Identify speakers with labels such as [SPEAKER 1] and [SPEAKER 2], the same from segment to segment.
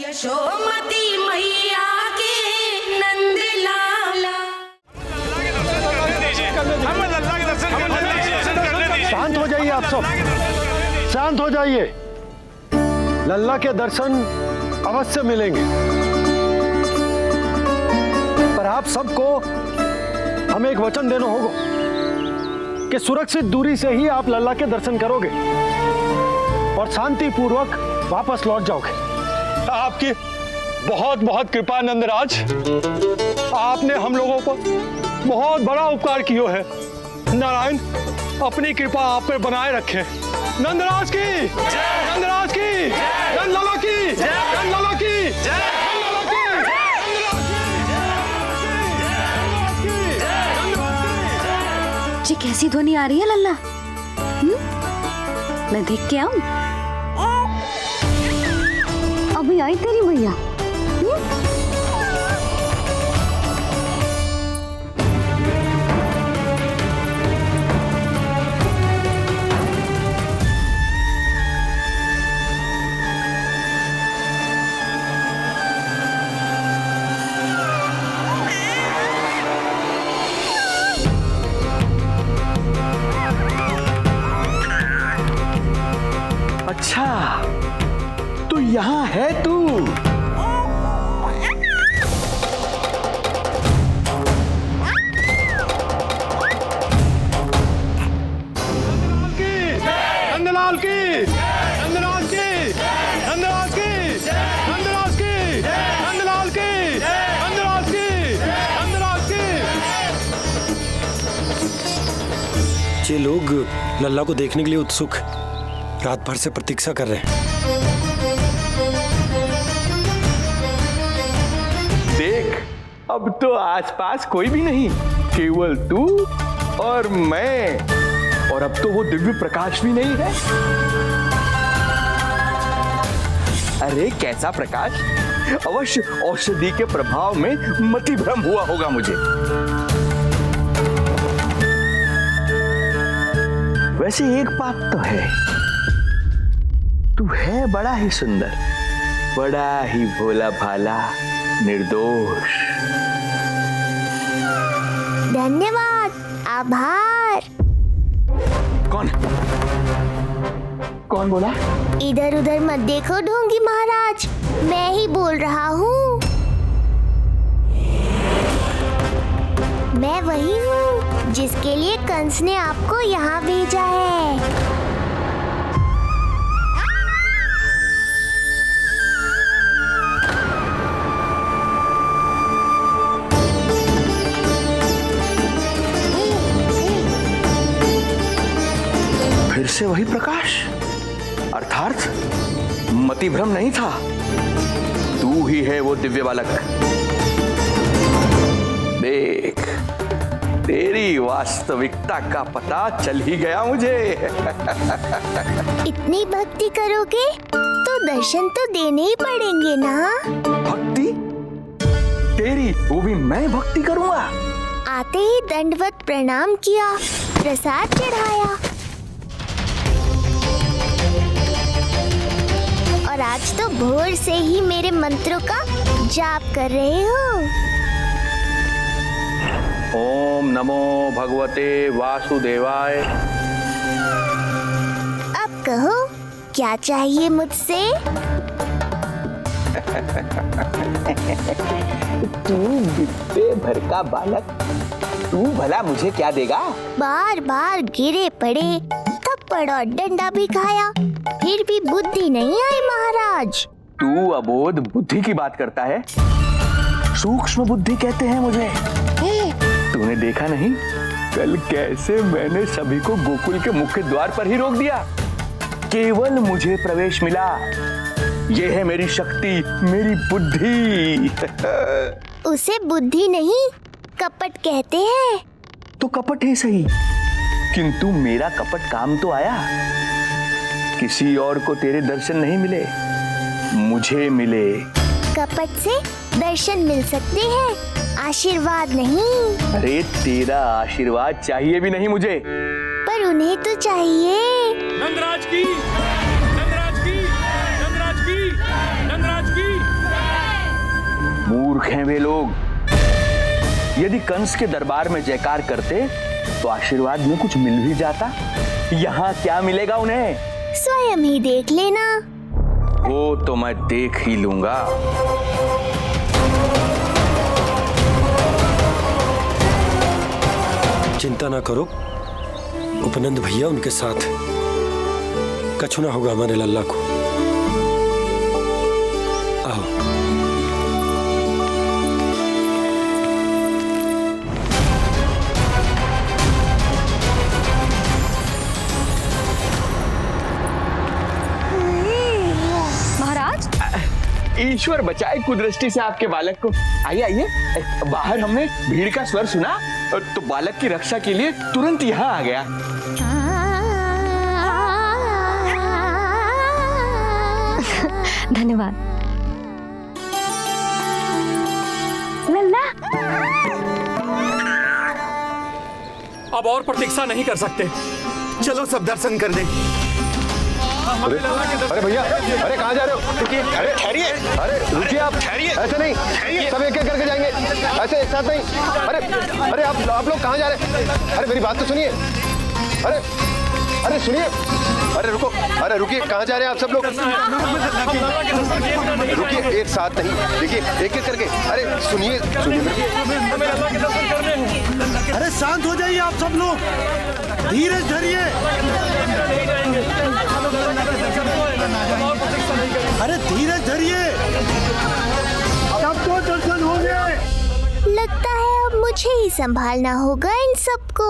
[SPEAKER 1] यशोमती मैया के नंद लाला।
[SPEAKER 2] शांत हो जाइए आप सब, शांत हो जाइए। लल्ला के दर्शन अवश्य मिलेंगे, पर आप सबको हमें एक वचन देना होगा कि सुरक्षित दूरी से ही आप लल्ला के दर्शन करोगे और शांति पूर्वक वापस लौट जाओगे।
[SPEAKER 3] आपकी बहुत बहुत कृपा नंदराज, आपने हम लोगों पर बहुत बड़ा उपकार किया है। नारायण अपनी कृपा आप पर बनाए रखे। नंदराज की, नंदराज की, नंदलाला की, नंदलाला की,
[SPEAKER 4] जी कैसी ध्वनि आ रही है लल्ला? मैं देख के आऊं? अभी आई तेरी मैया।
[SPEAKER 5] अच्छा तो यहाँ है तू।
[SPEAKER 3] नंदलाल की, नंदराज की, नंदराज की, नंदराज की, नंदलाल की, नंदराज की, नंदराज की।
[SPEAKER 2] ये लोग लल्ला को देखने के लिए उत्सुक रात भर से प्रतीक्षा कर रहे हैं।
[SPEAKER 5] देख अब तो आसपास कोई भी नहीं, केवल तू और मैं, और अब तो वो दिव्य प्रकाश भी नहीं है। अरे कैसा प्रकाश? अवश्य औषधि के प्रभाव में मतिभ्रम हुआ होगा मुझे। वैसे एक बात तो है, तू है बड़ा ही सुंदर, बड़ा ही भोला भाला, निर्दोष।
[SPEAKER 6] धन्यवाद, आभार।
[SPEAKER 5] कौन बोला?
[SPEAKER 6] इधर उधर मत देखो ढोंगी महाराज, मैं ही बोल रहा हूँ। मैं वही हूँ जिसके लिए कंस ने आपको यहाँ भेजा है।
[SPEAKER 5] फिर से वही प्रकाश, अर्थात मतिभ्रम नहीं था, तू ही है वो दिव्य बालक। देख तेरी वास्तविकता का पता चल ही गया मुझे।
[SPEAKER 6] इतनी भक्ति करोगे तो दर्शन तो देने ही पड़ेंगे ना।
[SPEAKER 5] भक्ति? तेरी? वो भी मैं भक्ति करूंगा?
[SPEAKER 6] आते ही दंडवत प्रणाम किया, प्रसाद चढ़ाया, और आज तो भोर से ही मेरे मंत्रों का जाप कर रहे हो।
[SPEAKER 5] ओम नमो भगवते वासुदेवाय।
[SPEAKER 6] अब कहो क्या चाहिए मुझसे?
[SPEAKER 5] तू विद्या भर का बालक, तू भला मुझे क्या देगा?
[SPEAKER 6] बार बार गिरे पड़े, थप्पड़ और डंडा भी खाया, फिर भी बुद्धि नहीं आई महाराज।
[SPEAKER 5] तू अबोध बुद्धि की बात करता है? सूक्ष्म बुद्धि कहते हैं मुझे। तूने देखा नहीं कल कैसे मैंने सभी को गोकुल के मुख्य द्वार पर ही रोक दिया? केवल मुझे प्रवेश मिला। ये है मेरी शक्ति, मेरी बुद्धि।
[SPEAKER 6] उसे बुद्धि नहीं कपट कहते हैं।
[SPEAKER 5] तो कपट ही सही, किंतु मेरा कपट काम तो आया। किसी और को तेरे दर्शन नहीं मिले, मुझे मिले।
[SPEAKER 6] कपट से दर्शन मिल सकते हैं, आशीर्वाद नहीं।
[SPEAKER 5] अरे तेरा आशीर्वाद चाहिए भी नहीं मुझे।
[SPEAKER 6] पर उन्हें तो चाहिए।
[SPEAKER 3] नंदराज की, नंदराज की, नंदराज की, नंदराज की,
[SPEAKER 5] मूर्ख हैं वे लोग। यदि कंस के दरबार में जयकार करते तो आशीर्वाद में कुछ मिल भी जाता। यहाँ क्या मिलेगा उन्हें?
[SPEAKER 6] स्वयं ही देख लेना।
[SPEAKER 5] वो तो मैं देख ही लूंगा।
[SPEAKER 2] चिंता ना करो, उपनंद भैया उनके साथ कछु ना होगा हमारे लल्ला को। आओ।
[SPEAKER 4] महाराज,
[SPEAKER 5] ईश्वर बचाए कुदृष्टि से आपके बालक को। आइए आइए, बाहर हमने भीड़ का स्वर सुना तो बालक की रक्षा के लिए तुरंत यहाँ आ गया।
[SPEAKER 4] धन्यवाद। लल्ला,
[SPEAKER 3] अब और प्रतीक्षा नहीं कर सकते, चलो सब दर्शन कर दें।
[SPEAKER 2] अरे भैया, अरे कहाँ जा रहे हो?
[SPEAKER 3] अरे ठहरिए,
[SPEAKER 2] अरे रुकिए आप, ऐसे नहीं, सब एक एक करके जाएंगे, ऐसे एक साथ नहीं। अरे आप लोग कहाँ जा रहे हैं? अरे मेरी बात तो सुनिए। अरे सुनिए, अरे रुको, अरे रुकिए, कहाँ जा रहे हैं आप सब लोग? रुकिए, एक साथ नहीं, देखिए एक एक करके। अरे सुनिए।
[SPEAKER 7] अरे शांत हो जाइए आप सब लोग, धीरज धरिए। अरे धीरज धरिए, सबको दर्शन हो गए।
[SPEAKER 6] लगता है अब मुझे ही संभालना होगा इन सबको।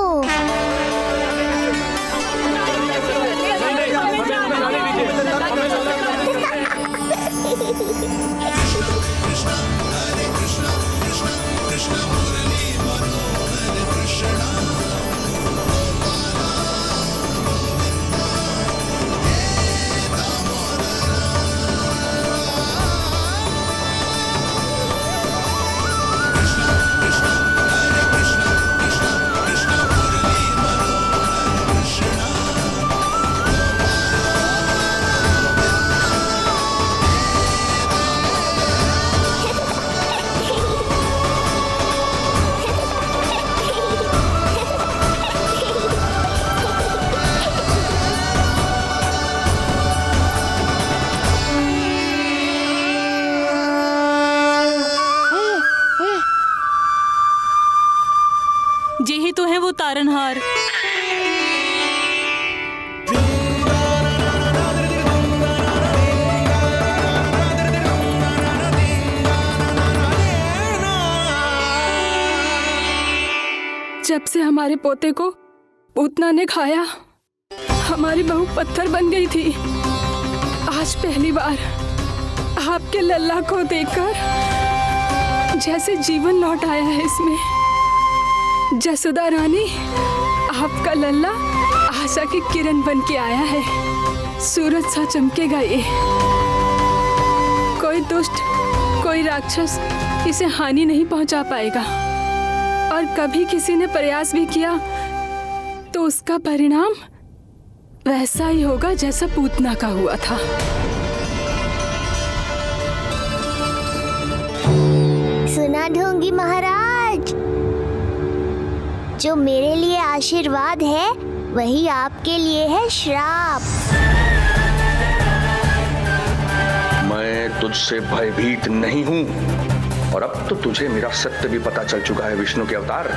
[SPEAKER 1] यही तो है वो तारनहार।
[SPEAKER 8] जब से हमारे पोते को पूतना ने खाया, हमारी बहू पत्थर बन गई थी। आज पहली बार आपके लल्ला को देखकर जैसे जीवन लौट आया है इसमें। जसोदा रानी, आपका लल्ला आशा की किरण बन के आया है। सूरज सा चमकेगा ये। कोई दुष्ट, कोई राक्षस इसे हानि नहीं पहुंचा पाएगा। और कभी किसी ने प्रयास भी किया तो उसका परिणाम वैसा ही होगा जैसा पूतना का हुआ था।
[SPEAKER 6] सुना ढोंगी महाराज, जो मेरे लिए आशीर्वाद है वही आपके लिए है श्राप।
[SPEAKER 5] मैं तुझसे भयभीत नहीं हूं, और अब तो तुझे मेरा सत्य भी पता चल चुका है विष्णु के अवतार।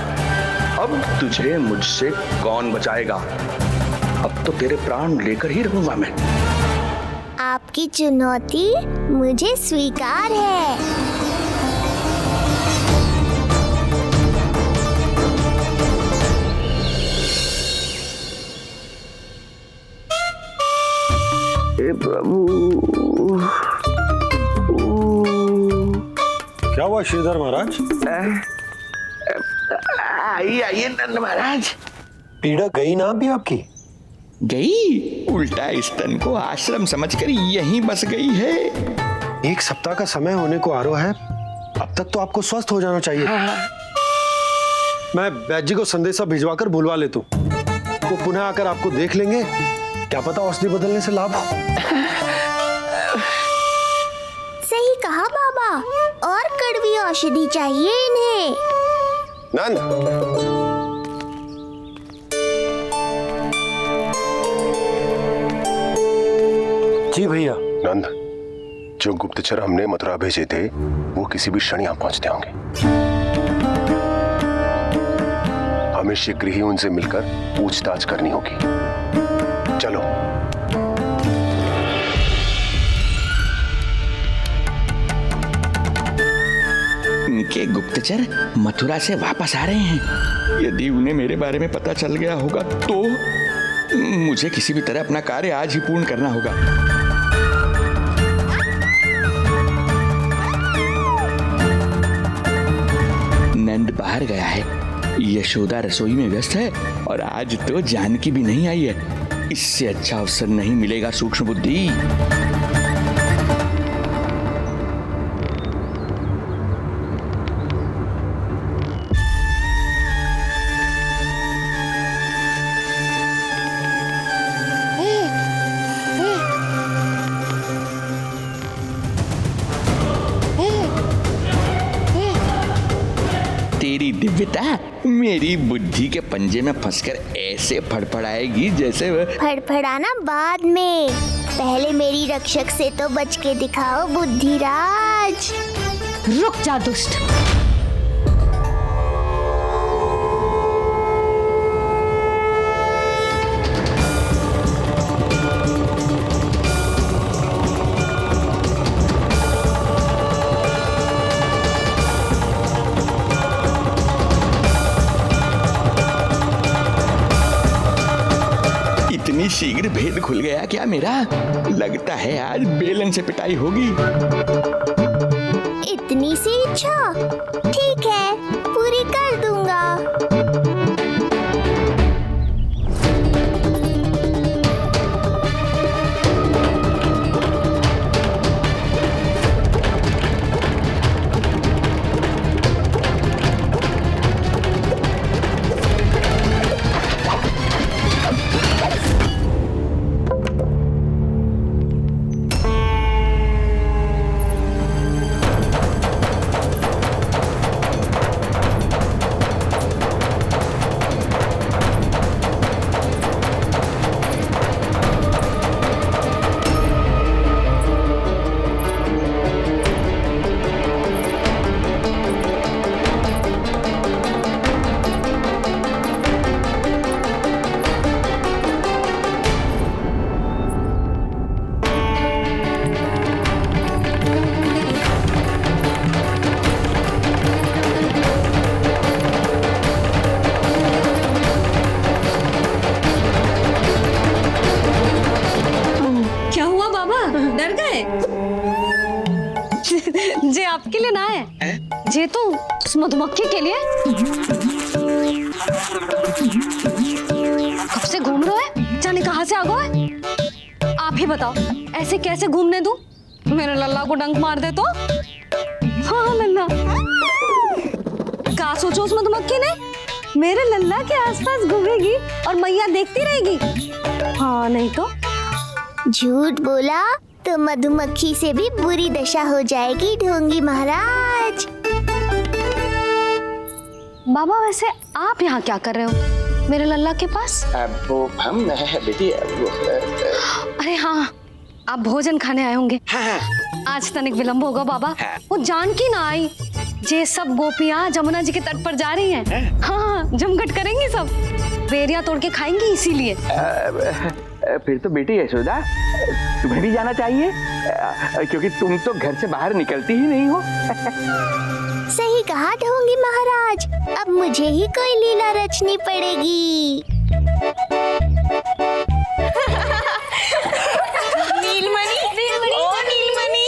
[SPEAKER 5] अब तुझे मुझसे कौन बचाएगा? अब तो तेरे प्राण लेकर ही रहूंगा मैं।
[SPEAKER 6] आपकी चुनौती मुझे स्वीकार है।
[SPEAKER 5] हे प्रभु,
[SPEAKER 2] क्या हुआ श्रीधर महाराज?
[SPEAKER 5] आइए आइए नंद महाराज।
[SPEAKER 2] पीड़ा गई ना अभी आपकी?
[SPEAKER 5] गई? उल्टा इस तन को आश्रम समझकर यहीं बस गई है।
[SPEAKER 2] 1 सप्ताह का समय होने को आ रहा है, अब तक तो आपको स्वस्थ हो जाना चाहिए। मैं वैद्य जी को संदेशा भिजवाकर बुलवा लेता हूँ। वो पुनः आकर आपको देख लेंगे, क्या पता औषधि बदलने से लाभ हो।
[SPEAKER 6] सही कहा कहा बाबा, और कड़वी औषधि चाहिए इन्हें।
[SPEAKER 9] नंद,
[SPEAKER 2] जी भैया।
[SPEAKER 9] नंद, जो गुप्तचर हमने मथुरा भेजे थे वो किसी भी क्षण यहाँ पहुंचते होंगे। हमें शीघ्र ही उनसे मिलकर पूछताछ करनी होगी। चलो।
[SPEAKER 5] इनके गुप्तचर मथुरा से वापस आ रहे हैं। यदि उन्हें मेरे बारे में पता चल गया होगा तो मुझे किसी भी तरह अपना कार्य आज ही पूर्ण करना होगा। नंद बाहर गया है, यशोदा रसोई में व्यस्त है और आज तो जानकी भी नहीं आई है। इससे अच्छा अवसर नहीं मिलेगा सूक्ष्म बुद्धि। तेरी दिव्यता मेरी बुद्धि के पंजे में फंसकर ऐसे फड़फड़ाएगी जैसे
[SPEAKER 6] फड़फड़ाना बाद में, पहले मेरी रक्षक से तो बच के दिखाओ बुद्धिराज।
[SPEAKER 4] रुक जा दुष्ट।
[SPEAKER 5] इतनी शीघ्र भेद खुल गया क्या मेरा? लगता है आज बेलन से पिटाई होगी।
[SPEAKER 6] इतनी सी इच्छा? ठीक है, पूरी कर दूंगा।
[SPEAKER 4] जे आपके लिए ना है, जे तो उस मधुमक्खी के लिए। कब से घूम रहे हो? जाने कहाँ से आ गए? आप ही बताओ, ऐसे कैसे घूमने दूं? मेरे लल्ला को डंक मार दे तो? हाँ लल्ला, क्या सोचो उस मधुमक्खी ने? मेरे लल्ला के आसपास घूमेगी और मैया देखती रहेगी। हाँ नहीं तो?
[SPEAKER 6] झूठ बोला तो मधुमक्खी से भी बुरी दशा हो जाएगी ढोंगी महाराज।
[SPEAKER 4] बाबा वैसे आप यहाँ क्या कर रहे हो मेरे लल्ला के पास?
[SPEAKER 5] वो हम बेटी
[SPEAKER 4] अरे हाँ, आप भोजन खाने आए होंगे।
[SPEAKER 5] हाँ।
[SPEAKER 4] आज तनिक विलंब होगा बाबा। वो जानकी ना आई, जे सब गोपियाँ जमुना जी के तट पर जा रही हैं। हाँ, जमघट करेंगी सब, बेरिया तोड़ के खाएंगी इसीलिए।
[SPEAKER 5] फिर तो बेटी यशोदा तुम्हें भी जाना चाहिए, क्योंकि तुम तो घर से बाहर निकलती ही नहीं हो।
[SPEAKER 6] सही कहा ढोंगी महाराज, अब मुझे ही कोई लीला रचनी पड़ेगी।
[SPEAKER 1] नीलमणि, ओ नीलमणि।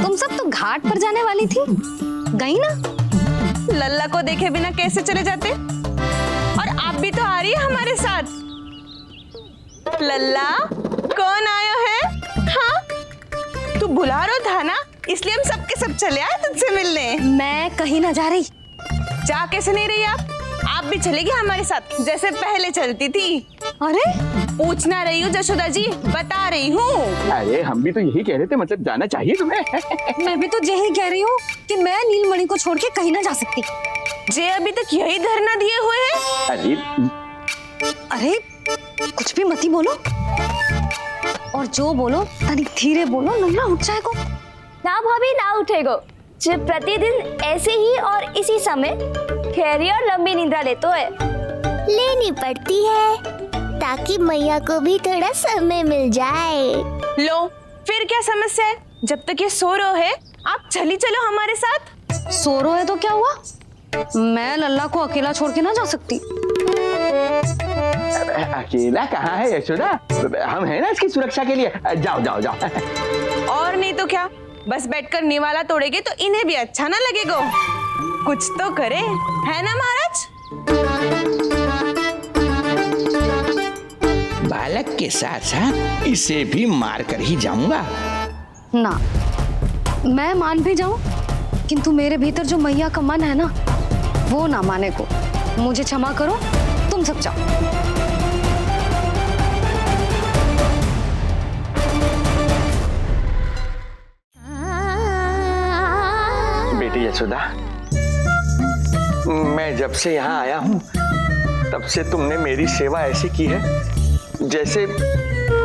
[SPEAKER 4] तुम सब तो घाट पर जाने वाली थी, गई ना?
[SPEAKER 1] लल्ला को देखे बिना कैसे चले जाते? और आप भी तो आ रही है हमारे साथ। लल्ला, कौन आया है? हाँ, तू बुला रहा था ना, इसलिए हम सबके सब चले आए तुझसे मिलने।
[SPEAKER 4] मैं कहीं ना जा रही।
[SPEAKER 1] जा कैसे नहीं रही आप भी चलेगी हमारे साथ, जैसे पहले चलती थी।
[SPEAKER 4] अरे
[SPEAKER 1] पूछना रही हूँ जशोदा जी, बता रही हूँ।
[SPEAKER 5] अरे हम भी तो यही कह रहे थे, मतलब जाना चाहिए तुम्हें।
[SPEAKER 4] मैं भी तो यही कह रही हूँ कि मैं नीलमणि को छोड़ के कहीं ना जा सकती।
[SPEAKER 1] जे अभी तक यही धरना दिए हुए हैं।
[SPEAKER 5] अरे
[SPEAKER 4] अरे कुछ भी मती बोलो, और जो बोलो तनिक धीरे बोलो, लल्ला उठ जाएगो।
[SPEAKER 6] ना भाभी ना उठेगो, जो प्रतिदिन ऐसे ही और इसी समय गहरी और लंबी निद्रा लेते है। लेनी पड़ती है ताकि मैया को भी थोड़ा समय मिल जाए।
[SPEAKER 1] लो फिर क्या समस्या है? जब तक ये सो रहे है आप चली चलो हमारे साथ।
[SPEAKER 4] सो रो है तो क्या हुआ? मैं लल्ला को अकेला छोड़ के ना जा सकती।
[SPEAKER 5] अकेला कहाँ है यशोदा, हम हैं ना इसकी सुरक्षा के लिए। जाओ जाओ जाओ।
[SPEAKER 1] और नहीं तो क्या, बस बैठकर निवाला तोड़ेंगे तो इन्हें भी अच्छा ना लगेगा। कुछ तो करे, है ना महाराज?
[SPEAKER 10] बालक के साथ साथ इसे भी मार कर ही जाऊंगा।
[SPEAKER 4] ना, मैं मान भी जाऊं, किंतु मेरे भीतर जो मैया का मन है ना, वो ना माने को। मुझे क्षमा करो, तुम सब जाओ।
[SPEAKER 5] बेटी यशोदा, मैं जब से यहाँ आया हूँ तब से तुमने मेरी सेवा ऐसी की है जैसे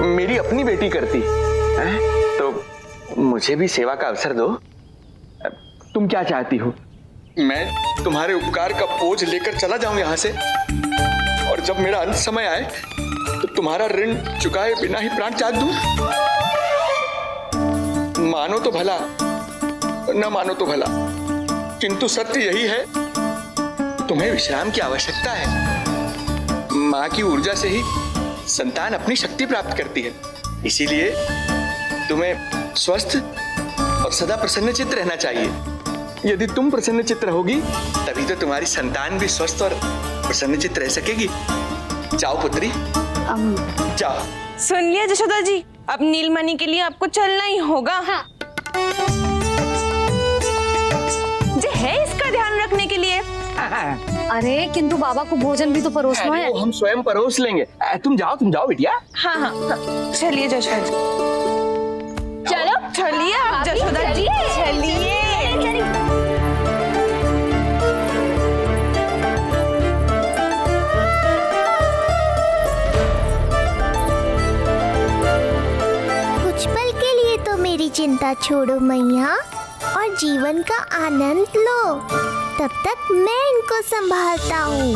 [SPEAKER 5] मेरी अपनी बेटी करती है। तो मुझे भी सेवा का अवसर दो। तुम क्या चाहती हो? मैं तुम्हारे उपकार का बोझ लेकर चला जाऊं यहाँ से, और जब मेरा अंत समय आए तो तुम्हारा ऋण चुकाए बिना ही प्राण त्याग दूं? मानो तो भला, न मानो तो भला, किंतु सत्य यही है, तुम्हें विश्राम की आवश्यकता है। माँ की ऊर्जा से ही संतान अपनी शक्ति प्राप्त करती है, इसीलिए तुम्हें स्वस्थ और सदा प्रसन्नचित्त रहना चाहिए। यदि तुम प्रसन्नचित्त रहोगी तभी तो तुम्हारी संतान भी स्वस्थ और प्रसन्नचित्त रह सकेगी। जाओ पुत्री, जाओ।
[SPEAKER 1] सुन लिया जशोदा जी, अब नीलमणि के लिए आपको चलना ही होगा। हाँ। जे है इसका ध्यान रखने के लिए।
[SPEAKER 4] अरे किंतु बाबा को भोजन भी तो परोसना है।
[SPEAKER 5] हम स्वयं परोस लेंगे। तुम जाओ बिटिया।
[SPEAKER 1] हाँ हाँ, चलिए जशोदा जी। चलो चलिए आप जशोदा जी, चलिए।
[SPEAKER 6] कुछ पल के लिए तो मेरी चिंता छोड़ो मैया, और जीवन का आनंद लो। तब तक मैं इनको संभालता हूँ।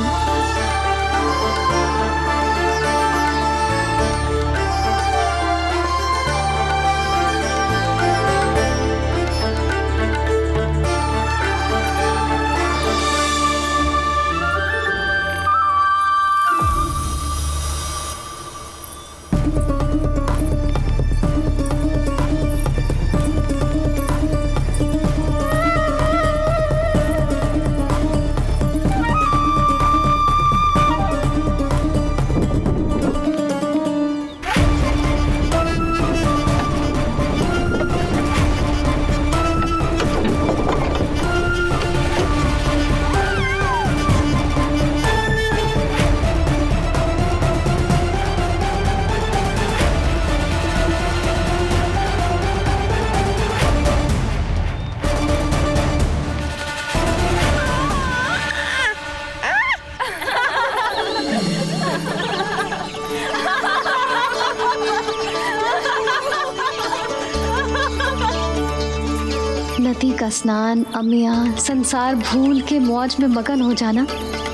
[SPEAKER 4] नदी का स्नान, अमिया, संसार भूल के मौज में मगन हो जाना,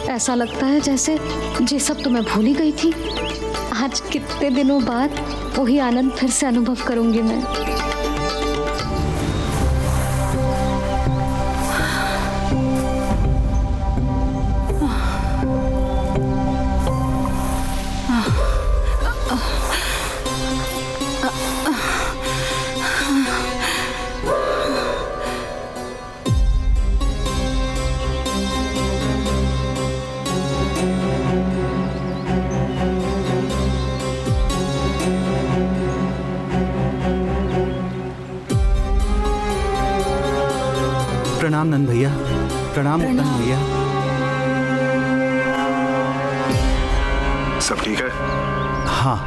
[SPEAKER 4] ऐसा लगता है जैसे ये सब तो मैं भूल ही गई थी। आज कितने दिनों बाद वही आनंद फिर से अनुभव करूंगी मैं।
[SPEAKER 7] प्रणाम नंद भैया। प्रणाम नंद भैया।
[SPEAKER 9] सब ठीक है?
[SPEAKER 7] हाँ,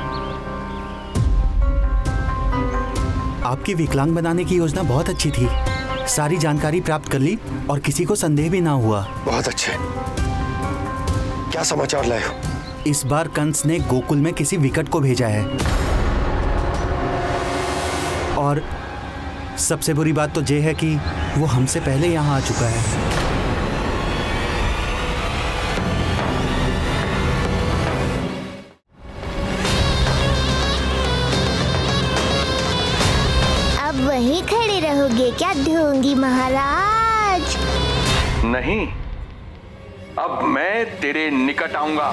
[SPEAKER 7] आपकी विकलांग बनाने की योजना बहुत अच्छी थी। सारी जानकारी प्राप्त कर ली और किसी को संदेह भी ना हुआ।
[SPEAKER 9] बहुत अच्छे। क्या समाचार लाए हो?
[SPEAKER 7] इस बार कंस ने गोकुल में किसी विकट को भेजा है, और सबसे बुरी बात तो ये है कि वो हमसे पहले यहाँ आ चुका है।
[SPEAKER 6] अब वहीं खड़े रहोगे क्या ढोंगी महाराज?
[SPEAKER 5] नहीं, अब मैं तेरे निकट आऊंगा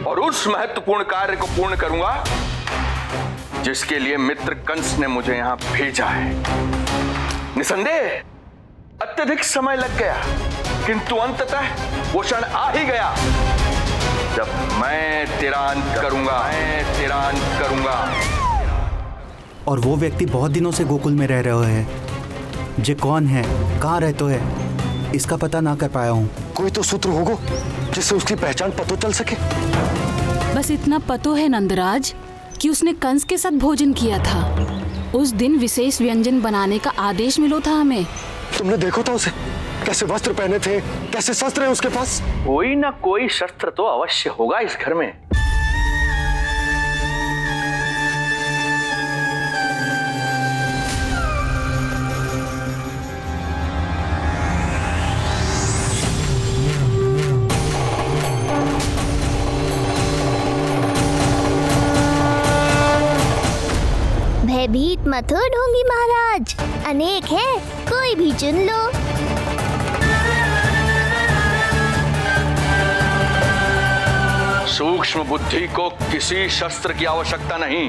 [SPEAKER 5] और उस महत्वपूर्ण कार्य को पूर्ण करूंगा जिसके लिए मित्र कंस ने मुझे यहां भेजा है। निसंदेह अत्यधिक समय लग गया, किंतु अंततः वो क्षण आ ही गया जब मैं तेरा अंत करूंगा।
[SPEAKER 7] और वो व्यक्ति बहुत दिनों से गोकुल में रह रहे हैं। जे कौन है, कहाँ रहते है, इसका पता ना कर पाया हूँ।
[SPEAKER 9] कोई तो सूत्र होगा जिससे उसकी पहचान पता चल सके।
[SPEAKER 8] बस इतना पतो है नंदराज कि उसने कंस के साथ भोजन किया था। उस दिन विशेष व्यंजन बनाने का आदेश मिलो था हमें।
[SPEAKER 9] तुमने देखो था उसे, कैसे वस्त्र पहने थे, कैसे शस्त्र है उसके पास।
[SPEAKER 5] कोई ना कोई शस्त्र तो अवश्य होगा इस घर में।
[SPEAKER 6] भयभीत मत हो ढोंगी महाराज, अनेक है, कोई भी चुन लो।
[SPEAKER 5] सूक्ष्म बुद्धि को किसी शस्त्र की आवश्यकता नहीं।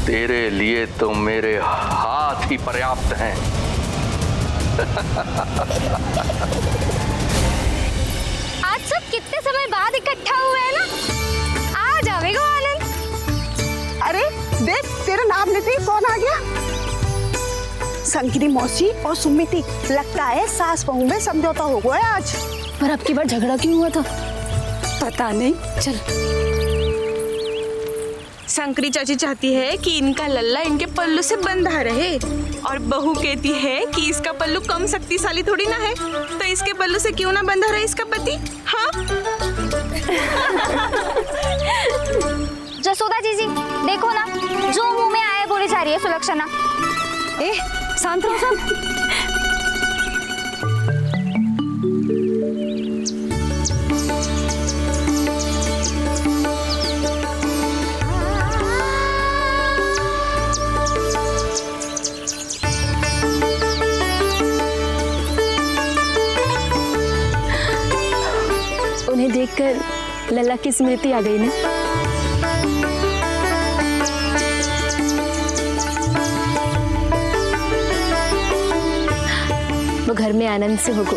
[SPEAKER 5] तेरे लिए तो मेरे हाथ ही पर्याप्त हैं।
[SPEAKER 6] आज सब कितने समय बाद इकट्ठा हुए हैं ना। आ जावेगा आनंद।
[SPEAKER 1] अरे देख, तेरा नाम लेते ही कौन आ गया? संकीरी मौसी और सुमिति, लगता है सास बहू में समझौता हो गया आज।
[SPEAKER 8] पर अब की बार झगड़ा क्यों हुआ था? पता नहीं। चल।
[SPEAKER 1] संकरी चाची चाहती है कि इनका लल्ला इनके पल्लू से बंधा रहे, और बहू कहती है कि इसका पल्लू कम शक्तिशाली थोड़ी ना है, तो इसके पल्लू से क्यों ना बंधा रहे इसका पति। हाँ?
[SPEAKER 6] जसोदा जीजी, देखो ना, जो मुंह में आए बोली जा रही है सुलक्षणा।
[SPEAKER 8] ए, शांत रहो सब। उन्हें देखकर लल्ला की स्मृति आ गई ना। वो घर में आनंद से होगो।